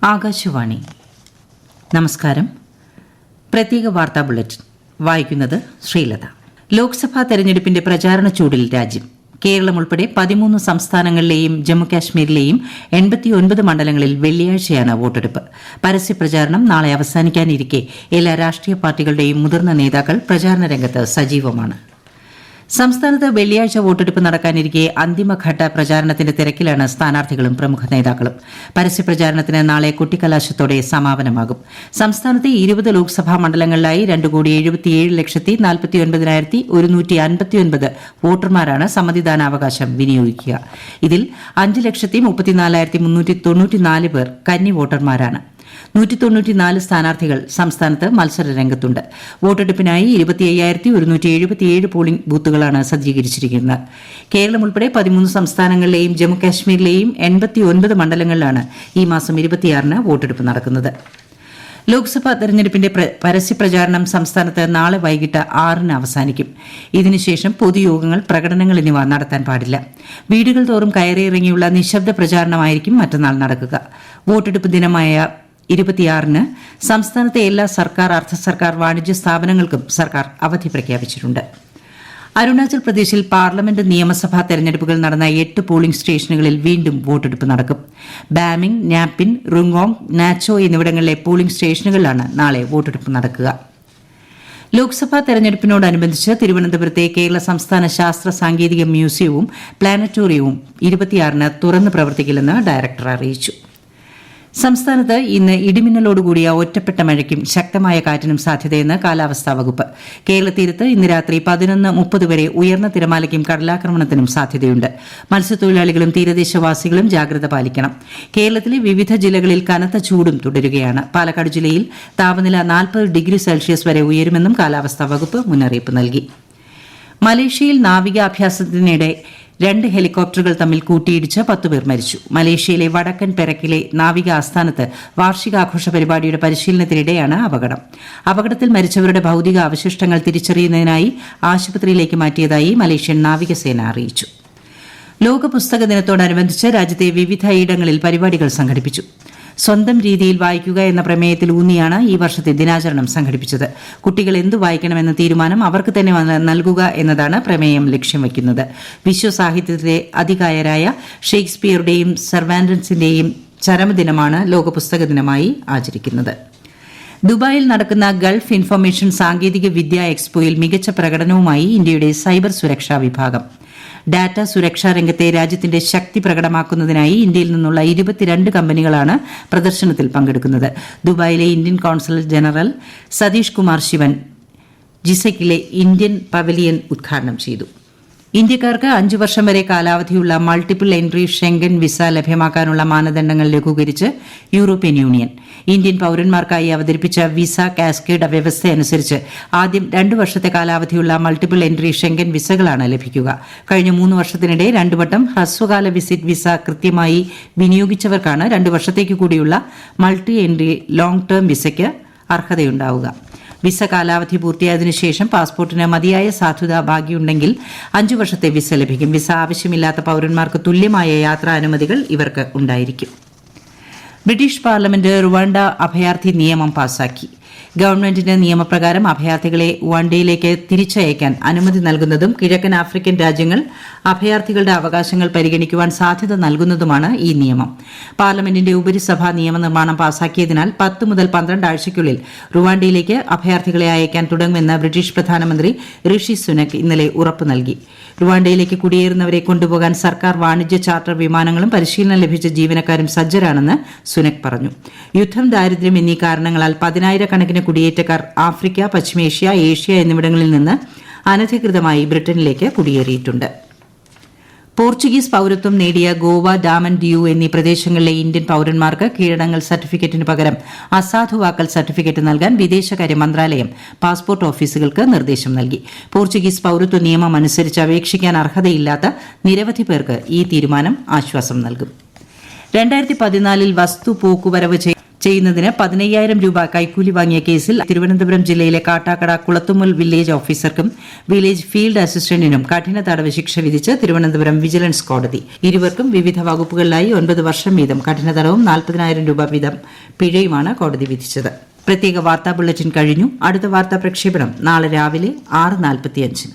ആകാശവാണി. നമസ്കാരം. പ്രത്യേക വാർത്താ ബുള്ളറ്റിൻ വായിക്കുന്നത് ശ്രീലത. ലോക്സഭാ തെരഞ്ഞെടുപ്പിന്റെ പ്രചാരണ ചൂടിൽ രാജ്യം. കേരളം ഉൾപ്പെടെ 13 സംസ്ഥാനങ്ങളിലെയും ജമ്മുകാശ്മീരിലെയും 89 മണ്ഡലങ്ങളിൽ വെള്ളിയാഴ്ചയാണ് വോട്ടെടുപ്പ്. പരസ്യപ്രചാരണം നാളെ അവസാനിക്കാനിരിക്കെ എല്ലാ രാഷ്ട്രീയ പാർട്ടികളുടെയും മുതിർന്ന നേതാക്കൾ പ്രചാരണ രംഗത്ത് സജീവമാണ്. സംസ്ഥാനത്ത് വെള്ളിയാഴ്ച വോട്ടെടുപ്പ് നടക്കാനിരിക്കെ അന്തിമഘട്ട പ്രചാരണത്തിന്റെ തിരക്കിലാണ് സ്ഥാനാർത്ഥികളും പ്രമുഖ നേതാക്കളും. പരസ്യപ്രചാരണത്തിന് നാളെ കൊട്ടിക്കലാശത്തോടെ സമാപനമാകും. സംസ്ഥാനത്തെ 20 ലോക്സഭാ മണ്ഡലങ്ങളിലായി 2,77,49,159 വോട്ടർമാരാണ് സമ്മതിദാനാവകാശം വിനിയോഗിക്കുക. ഇതിൽ 5,34,394 പേർ കന്നി വോട്ടർമാരാണ്. 194 സ്ഥാനാർത്ഥികൾ സംസ്ഥാനത്ത് മത്സര രംഗത്തുണ്ട്. വോട്ടെടുപ്പിനായി 25,177 പോളിംഗ് ബൂത്തുകളാണ് സജ്ജീകരിച്ചിരിക്കുന്നത്. കേരളം ഉൾപ്പെടെ 13 സംസ്ഥാനങ്ങളിലെയും ജമ്മുകാശ്മീരിലെയും 89 മണ്ഡലങ്ങളിലാണ് ഈ മാസം 26-ന് വോട്ടെടുപ്പ് നടക്കുന്നത്. ലോക്സഭാ തെരഞ്ഞെടുപ്പിന്റെ പരസ്യപ്രചാരണം സംസ്ഥാനത്ത് നാളെ വൈകിട്ട് 6-ന് അവസാനിക്കും. ഇതിനുശേഷം പൊതുയോഗങ്ങൾ, പ്രകടനങ്ങൾ എന്നിവ നടത്താൻ പാടില്ല. വീടുകൾ തോറും കയറിയിറങ്ങിയുള്ള നിശബ്ദ പ്രചാരണമായിരിക്കും മറ്റന്നാൾ നടക്കുക. വോട്ടെടുപ്പ് ദിനമായ 26-ന് സംസ്ഥാനത്തെ എല്ലാ സർക്കാർ, അർദ്ധ സർക്കാർ, വാണിജ്യ സ്ഥാപനങ്ങൾക്കും സർക്കാർ അവധി പ്രഖ്യാപിച്ചിട്ടുണ്ട്. അരുണാചൽ പ്രദേശിൽ പാർലമെന്റ്, നിയമസഭാ തെരഞ്ഞെടുപ്പുകൾ നടന്ന 8 പോളിംഗ് സ്റ്റേഷനുകളിൽ വീണ്ടും വോട്ടെടുപ്പ് നടക്കും. ബാമിംഗ്, നാപ്പിൻ, റുങ്ങോങ്, നാച്ചോ എന്നിവിടങ്ങളിലെ പോളിംഗ് സ്റ്റേഷനുകളിലാണ് നാളെ വോട്ടെടുപ്പ് നടക്കുക. ലോക്സഭാ തെരഞ്ഞെടുപ്പിനോടനുബന്ധിച്ച് തിരുവനന്തപുരത്തെ കേരള സംസ്ഥാന ശാസ്ത്ര സാങ്കേതിക മ്യൂസിയവും പ്ലാനറ്റോറിയവും 26-ന് തുറന്ന് പ്രവർത്തിക്കില്ലെന്ന് ഡയറക്ടർ അറിയിച്ചു. സംസ്ഥാനത്ത് ഇന്ന് ഇടിമിന്നലോടുകൂടിയ ഒറ്റപ്പെട്ട മഴയ്ക്കും ശക്തമായ കാറ്റിനും സാധ്യതയെന്ന് കാലാവസ്ഥാ വകുപ്പ്. കേരള തീരത്ത് ഇന്ന് രാത്രി 11:30 വരെ ഉയർന്ന തിരമാലയ്ക്കും കടലാക്രമണത്തിനും സാധ്യതയുണ്ട്. മത്സ്യത്തൊഴിലാളികളും തീരദേശവാസികളും ജാഗ്രത പാലിക്കണം. കേരളത്തിലെ വിവിധ ജില്ലകളിൽ കനത്ത ചൂടും തുടരുകയാണ്. പാലക്കാട് ജില്ലയിൽ താപനില 40 ഡിഗ്രി സെൽഷ്യസ് വരെ ഉയരുമെന്നും കാലാവസ്ഥാ വകുപ്പ് മുന്നറിയിപ്പ് നൽകി. മലേഷ്യയിൽ നാവികാഭ്യാസത്തിനിടെ 2 ഹെലികോപ്റ്ററുകൾ തമ്മിൽ കൂട്ടിയിടിച്ച് 10 പേർ മരിച്ചു. മലേഷ്യയിലെ വടക്കൻ പെരക്കിലെ നാവിക ആസ്ഥാനത്ത് വാർഷികാഘോഷ പരിപാടിയുടെ പരിശീലനത്തിനിടെയാണ് അപകടം. അപകടത്തിൽ മരിച്ചവരുടെ ഭൌതിക അവശിഷ്ടങ്ങൾ തിരിച്ചറിയുന്നതിനായി ആശുപത്രിയിലേക്ക് മാറ്റിയതായി മലേഷ്യൻ നാവികസേന അറിയിച്ചു. ലോക പുസ്തക ദിനത്തോടനുബന്ധിച്ച് രാജ്യത്തെ വിവിധയിടങ്ങളിൽ പരിപാടികൾ സംഘടിപ്പിച്ചു. സ്വന്തം രീതിയിൽ വായിക്കുക എന്ന പ്രമേയത്തിൽ ഊന്നിയാണ് ഈ വർഷത്തെ ദിനാചരണം സംഘടിപ്പിച്ചത്. കുട്ടികൾ എന്തു വായിക്കണമെന്ന തീരുമാനം അവർക്ക് തന്നെ നൽകുക എന്നതാണ് പ്രമേയം ലക്ഷ്യം വയ്ക്കുന്നത്. വിശ്വസാഹിത്യത്തിലെ അതികായരായ ഷേക്സ്പിയറുടെയും സർവാൻഡൻസിന്റെയും ചരമദിനമാണ് ലോക പുസ്തക ദിനമായി ആചരിക്കുന്നത്. ദുബായിൽ നടക്കുന്ന ഗൾഫ് ഇൻഫർമേഷൻ സാങ്കേതിക വിദ്യാ എക്സ്പോയിൽ മികച്ച പ്രകടനവുമായി ഇന്ത്യയുടെ സൈബർ സുരക്ഷാ വിഭാഗം. ഡാറ്റ സുരക്ഷാ രംഗത്തെ രാജ്യത്തിന്റെ ശക്തി പ്രകടമാക്കുന്നതിനായി ഇന്ത്യയിൽ നിന്നുള്ള 22 കമ്പനികളാണ് പ്രദർശനത്തിൽ പങ്കെടുക്കുന്നത്. ദുബായിലെ Indian consul general Satheesh Kumar Sivan ജിസെക്കിലെ ഇന്ത്യൻ പവലിയൻ ഉദ്ഘാടനം ചെയ്തു. ഇന്ത്യക്കാർക്ക് 5 വർഷം വരെ കാലാവധിയുള്ള മൾട്ടിപ്പിൾ എൻട്രി ഷെങ്കൻ വിസ ലഭ്യമാക്കാനുള്ള മാനദണ്ഡങ്ങൾ ലഘൂകരിച്ച് യൂറോപ്യൻ യൂണിയൻ. ഇന്ത്യൻ പൌരന്മാർക്കായി അവതരിപ്പിച്ച വിസ കാസ്കേഡ് വ്യവസ്ഥയനുസരിച്ച് ആദ്യം 2 വർഷത്തെ കാലാവധിയുള്ള മൾട്ടിപ്പിൾ എൻട്രി ഷെങ്കൻ വിസകളാണ് ലഭിക്കുക. കഴിഞ്ഞ 3 വർഷത്തിനിടെ 2 വട്ടം ഹ്രസ്വകാല വിസിറ്റ് വിസ കൃത്യമായി വിനിയോഗിച്ചവർക്കാണ് 2 വർഷത്തേക്ക് കൂടിയുള്ള മൾട്ടി എൻട്രി ലോങ് ടേം വിസയ്ക്ക് അർഹതയുണ്ടാവുക. വിസ കാലാവധി പൂർത്തിയായതിനു ശേഷം പാസ്പോർട്ടിന് മതിയായ സാധുത ബാക്കിയുണ്ടെങ്കിൽ 5 വർഷത്തെ വിസ ലഭിക്കും. വിസ ആവശ്യമില്ലാത്ത പൌരന്മാർക്ക് തുല്യമായ യാത്രാ അനുമതികൾ ഇവർക്ക് ഉണ്ടായിരിക്കും. ബ്രിട്ടീഷ് പാർലമെന്റ് റുവാണ്ട അഭയാർത്ഥി നിയമം പാസാക്കി. ഗവൺമെന്റിന് നിയമപ്രകാരം അഭയാർത്ഥികളെ റുവാണ്ടയിലേക്ക് തിരിച്ചയക്കാൻ അനുമതി നൽകുന്നതും കിഴക്കൻ ആഫ്രിക്കൻ രാജ്യങ്ങൾ അഭയാർത്ഥികളുടെ അവകാശങ്ങൾ പരിഗണിക്കുവാൻ സാധ്യത നൽകുന്നതുമാണ് ഈ നിയമം. പാർലമെന്റിന്റെ ഉപരിസഭാ നിയമനിർമ്മാണം പാസാക്കിയതിനാൽ 10 മുതൽ 12 ആഴ്ചയ്ക്കുള്ളിൽ റുവാണ്ടയിലേക്ക് അഭയാർത്ഥികളെ അയക്കാൻ തുടങ്ങുമെന്ന് ബ്രിട്ടീഷ് പ്രധാനമന്ത്രി ഋഷി സുനക് ഇന്നലെ ഉറപ്പ് നൽകി. റുവാണ്ടയിലേക്ക് കുടിയേറുന്നവരെ കൊണ്ടുപോകാൻ സർക്കാർ വാണിജ്യ ചാർട്ടർ വിമാനങ്ങളും പരിശീലനം ലഭിച്ച ജീവനക്കാരും സജ്ജരാണെന്ന് സുനക് പറഞ്ഞു. യുദ്ധം, ദാരിദ്ര്യം എന്നീ കാരണങ്ങളാൽ 10,000-കണക്കിന് കുടിയേറ്റക്കാർ ആഫ്രിക്ക, പശ്ചിമേഷ്യ, ഏഷ്യ എന്നിവിടങ്ങളിൽ നിന്ന് അനധികൃതമായി ബ്രിട്ടനിലേക്ക് കുടിയേറിയിട്ടുണ്ട്. പോർച്ചുഗീസ് പൌരത്വം നേടിയ ഗോവ, ഡാമൻ ദിയു എന്നീ പ്രദേശങ്ങളിലെ ഇന്ത്യൻ പൌരന്മാർക്ക് കീഴടങ്ങൽ സർട്ടിഫിക്കറ്റിന് പകരം അസാധുവാക്കൽ സർട്ടിഫിക്കറ്റ് നൽകാൻ വിദേശകാര്യ മന്ത്രാലയം പാസ്പോർട്ട് ഓഫീസുകൾക്ക് നിർദ്ദേശം നൽകി. പോർച്ചുഗീസ് പൌരത്വ നിയമം അനുസരിച്ച് അപേക്ഷിക്കാൻ അർഹതയില്ലാത്ത നിരവധി പേർക്ക് ഈ തീരുമാനം ആശ്വാസം നൽകും. 2014-ൽ വസ്തു പോക്കുവരവ് ചെയ്യുന്നതിന് 15,000 രൂപ കൈക്കൂലി വാങ്ങിയ കേസിൽ തിരുവനന്തപുരം ജില്ലയിലെ കാട്ടാക്കട കുളത്തുമുൽ വില്ലേജ് ഓഫീസർക്കും വില്ലേജ് ഫീൽഡ് അസിസ്റ്റന്റിനും കഠിന തടവ് ശിക്ഷ വിധിച്ച് തിരുവനന്തപുരം വിജിലൻസ് കോടതി. ഇരുവർക്കും വിവിധ വകുപ്പുകളിലായി 9 വർഷം വീതം കഠിന തടവും 40,000 രൂപ വീതം പിഴയുമാണ് കോടതി വിധിച്ചത്. പ്രത്യേക വാർത്താ ബുള്ളറ്റിൻ കഴിഞ്ഞു. അടുത്ത വാർത്താ പ്രക്ഷേപണം നാളെ രാവിലെ 6:45.